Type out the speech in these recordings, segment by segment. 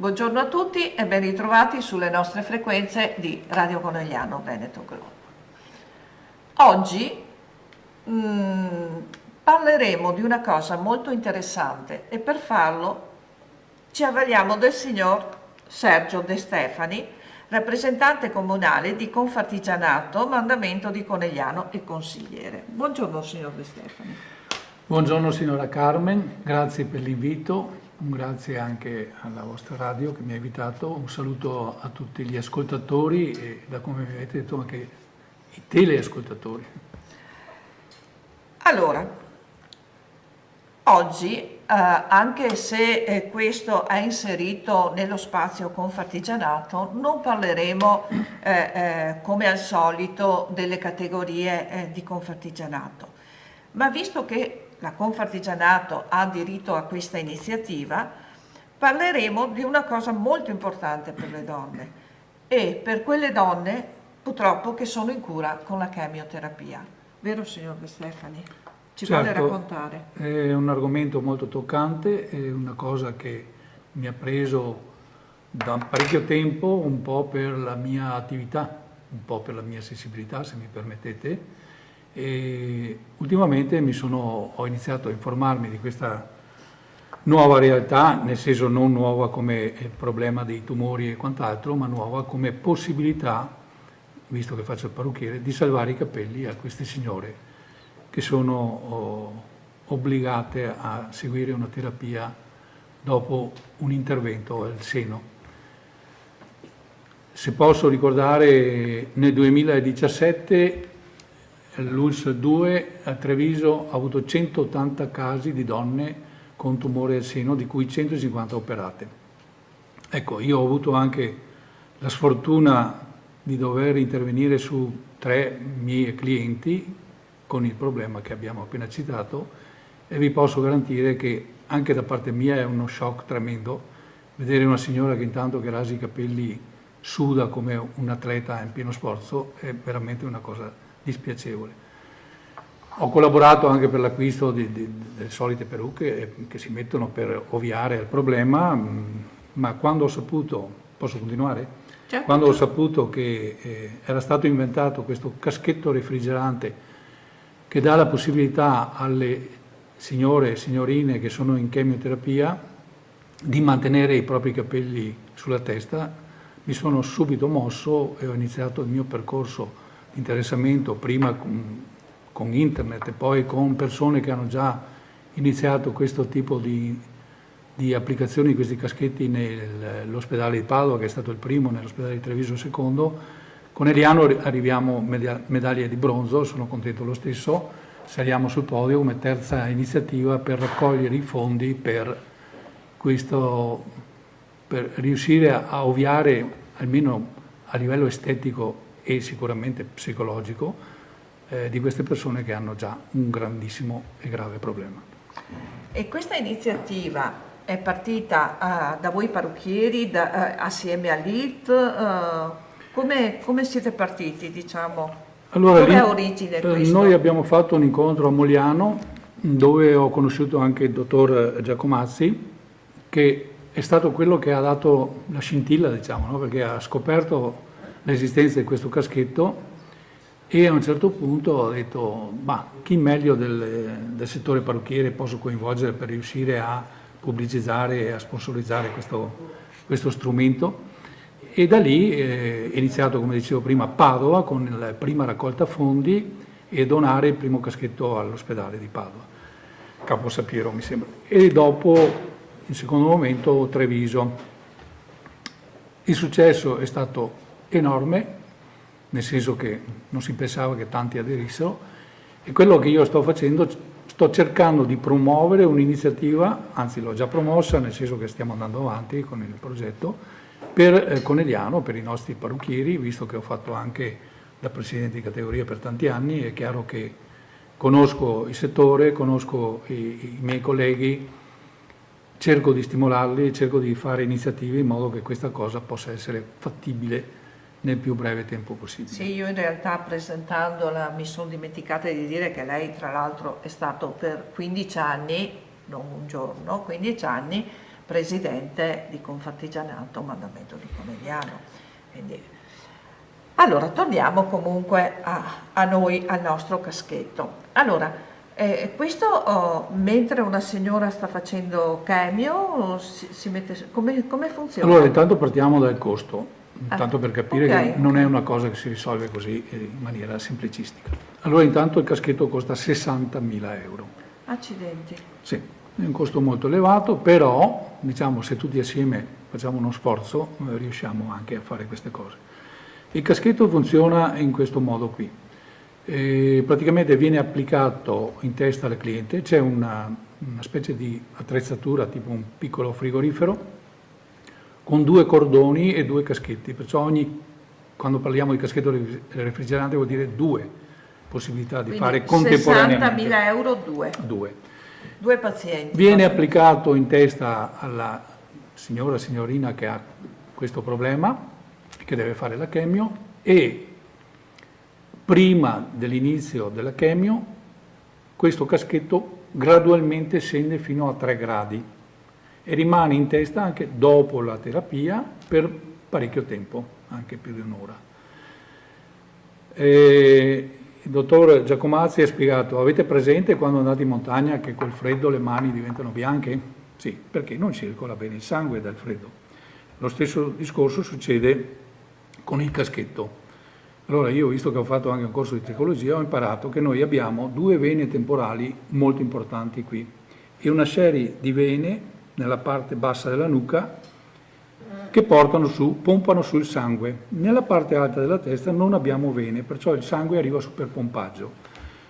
Buongiorno a tutti e ben ritrovati sulle nostre frequenze di Radio Conegliano Veneto Globo. Oggi parleremo di una cosa molto interessante e per farlo ci avvaliamo del signor Sergio De Stefani, rappresentante comunale di Confartigianato, mandamento di Conegliano e consigliere. Buongiorno signor De Stefani. Buongiorno signora Carmen, grazie per l'invito, un grazie anche alla vostra radio che mi ha invitato, un saluto a tutti gli ascoltatori e da come avete detto anche i teleascoltatori. Allora, oggi anche se questo è inserito nello spazio Confartigianato, non parleremo come al solito delle categorie di Confartigianato, ma visto che la Confartigianato ha diritto a questa iniziativa, parleremo di una cosa molto importante per le donne e per quelle donne purtroppo che sono in cura con la chemioterapia. Vero signor De Stefani? Ci vuole raccontare? È un argomento molto toccante, è una cosa che mi ha preso da parecchio tempo, un po' per la mia attività, un po' per la mia sensibilità, se mi permettete. E ultimamente ho iniziato a informarmi di questa nuova realtà, nel senso non nuova come problema dei tumori e quant'altro, ma nuova come possibilità, visto che faccio il parrucchiere, di salvare i capelli a queste signore che sono obbligate a seguire una terapia dopo un intervento al seno. Se posso ricordare, nel 2017 l'ULSS 2 a Treviso ha avuto 180 casi di donne con tumore al seno, di cui 150 operate. Ecco, io ho avuto anche la sfortuna di dover intervenire su 3 miei clienti con il problema che abbiamo appena citato e vi posso garantire che anche da parte mia è uno shock tremendo vedere una signora che intanto che rasi i capelli suda come un atleta in pieno sforzo, è veramente una cosa dispiacevole. Ho collaborato anche per l'acquisto delle solite parrucche che si mettono per ovviare al problema, ma quando ho saputo, posso continuare? Certo. Quando ho saputo che era stato inventato questo caschetto refrigerante che dà la possibilità alle signore e signorine che sono in chemioterapia di mantenere i propri capelli sulla testa, mi sono subito mosso e ho iniziato il mio percorso di interessamento, prima con internet e poi con persone che hanno già iniziato questo tipo di applicazioni di questi caschetti nell'ospedale di Padova, che è stato il primo, nell'ospedale di Treviso il secondo. Con Eliano arriviamo medaglia di bronzo, sono contento lo stesso, saliamo sul podio come terza iniziativa per raccogliere i fondi per riuscire a ovviare almeno a livello estetico e sicuramente psicologico di queste persone che hanno già un grandissimo e grave problema. E questa iniziativa è partita da voi parrucchieri, assieme all'ILT? Come siete partiti, diciamo? Allora, dove ha origine questo? Noi abbiamo fatto un incontro a Mogliano dove ho conosciuto anche il dottor Giacomazzi, che è stato quello che ha dato la scintilla, diciamo, no? Perché ha scoperto l'esistenza di questo caschetto e a un certo punto ho detto, ma chi meglio del settore parrucchiere posso coinvolgere per riuscire a pubblicizzare e a sponsorizzare questo strumento? E da lì è iniziato, come dicevo prima, a Padova con la prima raccolta fondi e donare il primo caschetto all'ospedale di Padova, Capo San Piero mi sembra, e dopo in secondo momento Treviso. Il successo è stato enorme, nel senso che non si pensava che tanti aderissero, e quello che io sto facendo, sto cercando di promuovere un'iniziativa, anzi l'ho già promossa, nel senso che stiamo andando avanti con il progetto, per Conegliano, per i nostri parrucchieri, visto che ho fatto anche da presidente di categoria per tanti anni, è chiaro che conosco il settore, conosco i miei colleghi, cerco di stimolarli, cerco di fare iniziative in modo che questa cosa possa essere fattibile nel più breve tempo possibile. Sì, io in realtà presentandola mi sono dimenticata di dire che lei tra l'altro è stato per 15 anni, non un giorno, 15 anni, presidente di Confartigianato Mandamento di Conegliano. Quindi, allora, torniamo comunque a noi, al nostro caschetto. Allora, questo mentre una signora sta facendo chemio, si mette, come funziona? Allora, intanto partiamo dal costo. Tanto per capire okay, che non è una cosa che si risolve così in maniera semplicistica. Allora intanto il caschetto costa 60.000 euro. Accidenti. Sì, è un costo molto elevato, però diciamo se tutti assieme facciamo uno sforzo riusciamo anche a fare queste cose. Il caschetto funziona in questo modo qui. Praticamente viene applicato in testa al cliente, c'è una specie di attrezzatura tipo un piccolo frigorifero con 2 cordoni e 2 caschetti, perciò quando parliamo di caschetto refrigerante vuol dire 2 possibilità di fare contemporaneamente. 60.000 euro, 2. 2 pazienti. Viene applicato in testa alla signorina che ha questo problema, che deve fare la chemio, e prima dell'inizio della chemio questo caschetto gradualmente scende fino a 3 gradi. E rimane in testa anche dopo la terapia per parecchio tempo, anche più di un'ora. Il dottor Giacomazzi ha spiegato, avete presente quando andate in montagna che col freddo le mani diventano bianche? Sì, perché non circola bene il sangue dal freddo. Lo stesso discorso succede con il caschetto. Allora io, visto che ho fatto anche un corso di tricologia, ho imparato che noi abbiamo 2 vene temporali molto importanti qui e una serie di vene nella parte bassa della nuca che pompano sul sangue. Nella parte alta della testa non abbiamo vene, perciò il sangue arriva per pompaggio.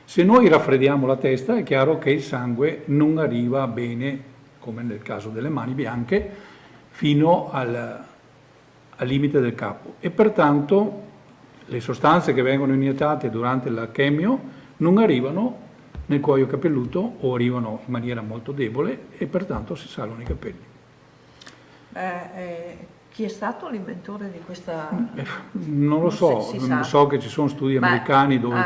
Se noi raffreddiamo la testa è chiaro che il sangue non arriva bene, come nel caso delle mani bianche, fino al limite del capo e pertanto le sostanze che vengono iniettate durante la chemio non arrivano nel cuoio capelluto o arrivano in maniera molto debole e pertanto si salgono i capelli. Chi è stato l'inventore di questa? Non lo so, so che ci sono studi americani dove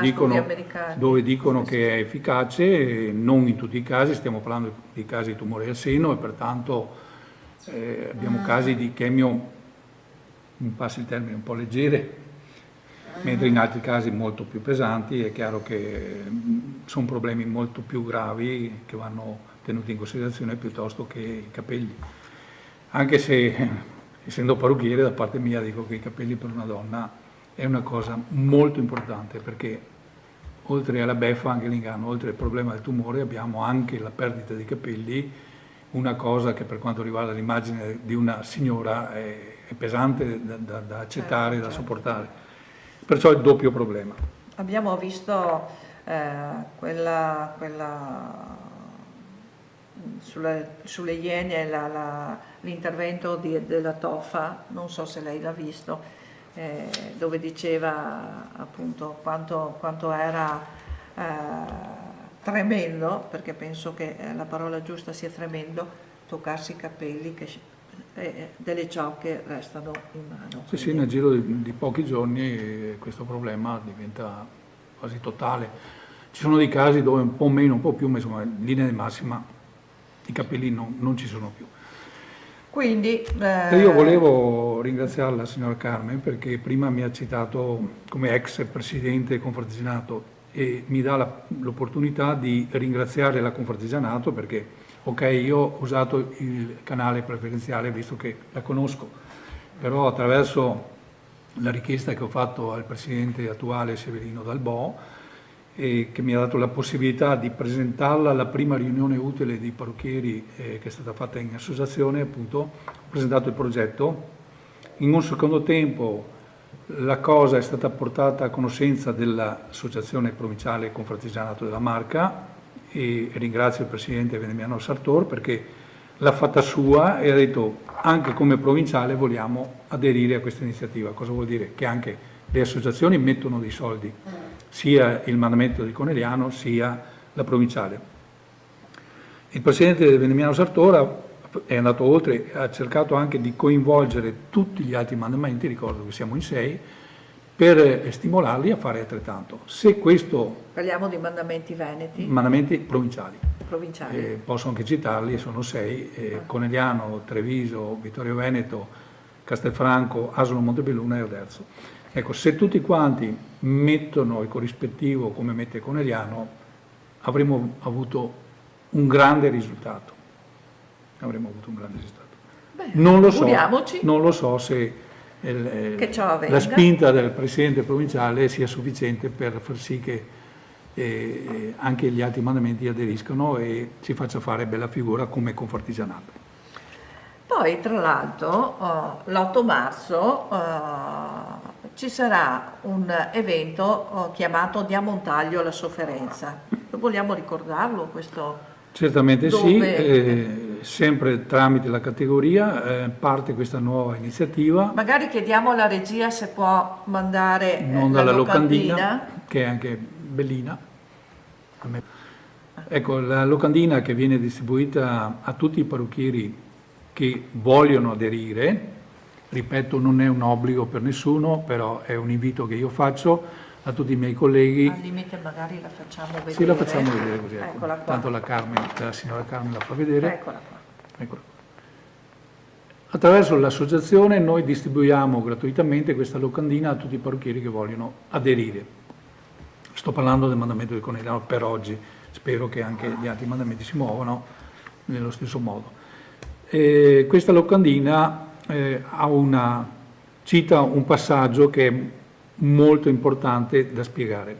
dicono che è efficace, non in tutti i casi, stiamo parlando di casi di tumore al seno e pertanto abbiamo casi di chemio, mi passi il termine, un po' leggere, mentre in altri casi molto più pesanti. È chiaro che sono problemi molto più gravi che vanno tenuti in considerazione piuttosto che i capelli. Anche se, essendo parrucchiere, da parte mia dico che i capelli per una donna è una cosa molto importante, perché oltre alla beffa, anche l'inganno, oltre al problema del tumore, abbiamo anche la perdita di capelli, una cosa che per quanto riguarda l'immagine di una signora è pesante da accettare, da sopportare. Perciò è il doppio problema. Abbiamo visto sulle Iene l'intervento della Toffa, non so se lei l'ha visto, dove diceva appunto quanto era tremendo, perché penso che la parola giusta sia tremendo, toccarsi i capelli, delle ciocche restano in mano. Sì, nel giro di pochi giorni questo problema diventa quasi totale. Ci sono dei casi dove un po' meno, un po' più, ma insomma in linea di massima i capelli non ci sono più. Quindi io volevo ringraziare la signora Carmen perché prima mi ha citato come ex presidente Confartigianato e mi dà l'opportunità di ringraziare la Confartigianato perché ok, io ho usato il canale preferenziale visto che la conosco, però attraverso la richiesta che ho fatto al presidente attuale Severino Dalbò, che mi ha dato la possibilità di presentarla alla prima riunione utile di parrucchieri che è stata fatta in associazione, appunto, ho presentato il progetto. In un secondo tempo la cosa è stata portata a conoscenza dell'Associazione Provinciale Confartigianato della Marca, e ringrazio il presidente Vendemiano Sartor perché l'ha fatta sua e ha detto anche come provinciale vogliamo aderire a questa iniziativa. Cosa vuol dire? Che anche le associazioni mettono dei soldi, sia il mandamento di Conegliano sia la provinciale. Il presidente Vendemiano Sartor è andato oltre, ha cercato anche di coinvolgere tutti gli altri mandamenti, ricordo che siamo in 6, per stimolarli a fare altrettanto. Se questo... Parliamo di mandamenti veneti? Mandamenti provinciali. Provinciali. Posso anche citarli, sono 6, Conegliano, Treviso, Vittorio Veneto, Castelfranco, Asolo Montebelluna e Oderzo. Ecco, se tutti quanti mettono il corrispettivo come mette Conegliano, avremmo avuto un grande risultato. Beh, non lo so se la spinta del Presidente provinciale sia sufficiente per far sì che anche gli altri mandamenti aderiscano e si faccia fare bella figura come Confartigianato. Poi, tra l'altro, l'8 marzo ci sarà un evento chiamato Diamontaglio alla sofferenza. Vogliamo ricordarlo questo? Certamente sì, sempre tramite la categoria parte questa nuova iniziativa. Magari chiediamo alla regia se può mandare la locandina, che è anche bellina. Ecco, la locandina che viene distribuita a tutti i parrucchieri che vogliono aderire, ripeto, non è un obbligo per nessuno, però è un invito che io faccio a tutti i miei colleghi. Al limite magari la facciamo vedere. Sì, la facciamo vedere così. Eccola qua. Tanto la signora Carmen la fa vedere. Eccola qua. Eccola qua. Attraverso l'associazione noi distribuiamo gratuitamente questa locandina a tutti i parrucchieri che vogliono aderire. Sto parlando del mandamento di Conegliano per oggi, spero che anche gli altri mandamenti si muovano nello stesso modo. Questa locandina cita un passaggio che è molto importante da spiegare.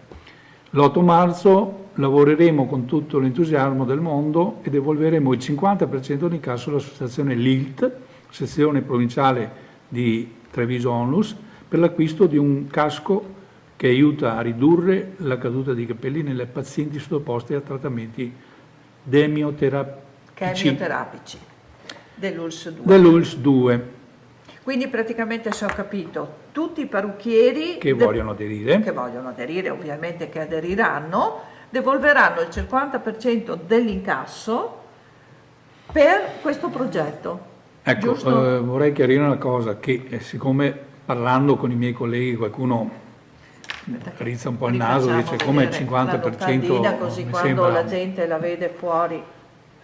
L'8 marzo lavoreremo con tutto l'entusiasmo del mondo e devolveremo il 50% d'incasso all'associazione LILT, sezione provinciale di Treviso Onlus, per l'acquisto di un casco che aiuta a ridurre la caduta di capelli nelle pazienti sottoposte a trattamenti chemioterapici dell'ULS 2. Quindi praticamente, se ho capito, tutti i parrucchieri che vogliono aderire, ovviamente che aderiranno, devolveranno il 50% dell'incasso per questo progetto. Ecco, vorrei chiarire una cosa, che siccome parlando con i miei colleghi qualcuno rizza un po' il naso, dice come il 50%, così mi quando sembra... la gente la vede fuori.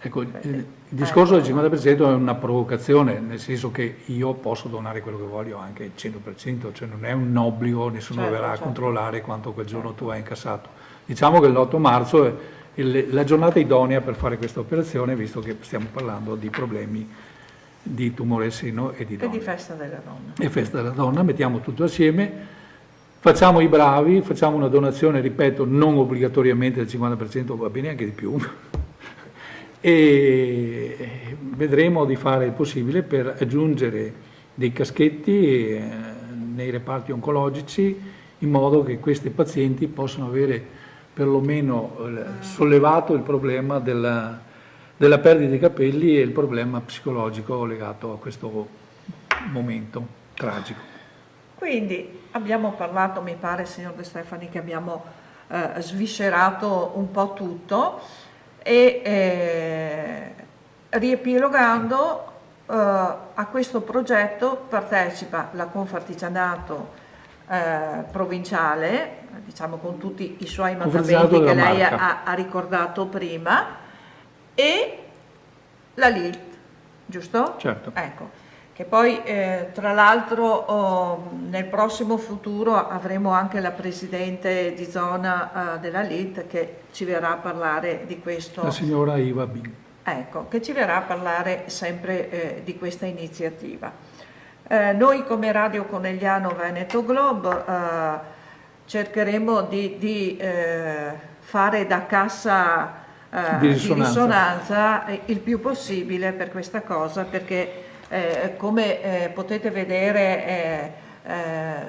Ecco, il discorso del 50% è una provocazione, nel senso che io posso donare quello che voglio anche il 100%, cioè non è un obbligo, nessuno verrà a controllare quanto quel giorno tu hai incassato. Diciamo che l'8 marzo è la giornata idonea per fare questa operazione, visto che stiamo parlando di problemi di tumore al seno e di donna. E di festa della donna. E festa della donna, mettiamo tutto assieme, facciamo i bravi, facciamo una donazione, ripeto, non obbligatoriamente del 50%, va bene anche di più, e vedremo di fare il possibile per aggiungere dei caschetti nei reparti oncologici in modo che questi pazienti possano avere perlomeno sollevato il problema della perdita di capelli e il problema psicologico legato a questo momento tragico. Quindi abbiamo parlato, mi pare, signor De Stefani, che abbiamo sviscerato un po' tutto e riepilogando a questo progetto partecipa la Confartigianato provinciale, diciamo con tutti i suoi mandamenti che lei ha ricordato prima, e la LILT, giusto? Certo. Ecco, che poi tra l'altro nel prossimo futuro avremo anche la presidente di zona della LILT che ci verrà a parlare di questo. La signora Iva Bing. Ecco, che ci verrà a parlare sempre di questa iniziativa. Noi come Radio Conegliano Veneto Globe cercheremo di fare da cassa di risonanza il più possibile per questa cosa, perché come potete vedere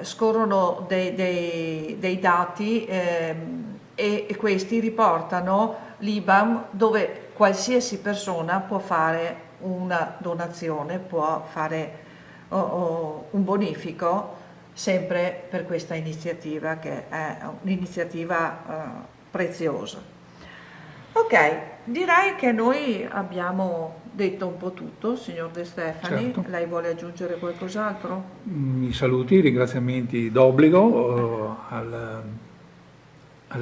scorrono dei dati e questi riportano l'IBAN dove qualsiasi persona può fare una donazione, può fare un bonifico sempre per questa iniziativa che è un'iniziativa preziosa. Ok, direi che noi abbiamo detto un po' tutto, signor De Stefani. Certo. Lei vuole aggiungere qualcos'altro? I saluti, i ringraziamenti d'obbligo alla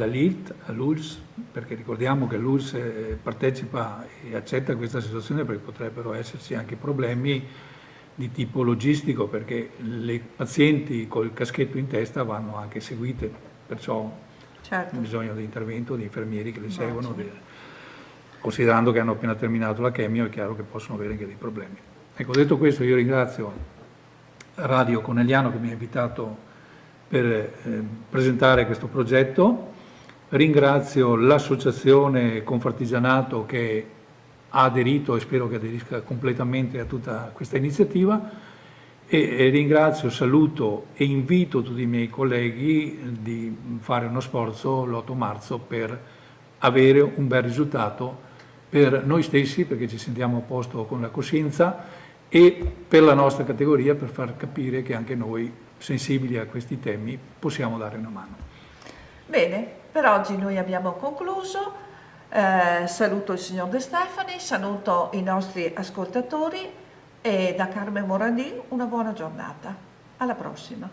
LILT, all'ULSS, perché ricordiamo che l'ULSS partecipa e accetta questa situazione perché potrebbero esserci anche problemi di tipo logistico, perché le pazienti col caschetto in testa vanno anche seguite, perciò Certo. bisogno di intervento di infermieri che le seguono, considerando che hanno appena terminato la chemio, è chiaro che possono avere anche dei problemi. Ecco, detto questo, io ringrazio Radio Conegliano che mi ha invitato per presentare questo progetto, ringrazio l'associazione Confartigianato che ha aderito e spero che aderisca completamente a tutta questa iniziativa e ringrazio, saluto e invito tutti i miei colleghi di fare uno sforzo l'8 marzo per avere un bel risultato per noi stessi, perché ci sentiamo a posto con la coscienza, e per la nostra categoria, per far capire che anche noi, sensibili a questi temi, possiamo dare una mano. Bene, per oggi noi abbiamo concluso. Saluto il signor De Stefani, saluto i nostri ascoltatori e da Carmen Morandin una buona giornata. Alla prossima.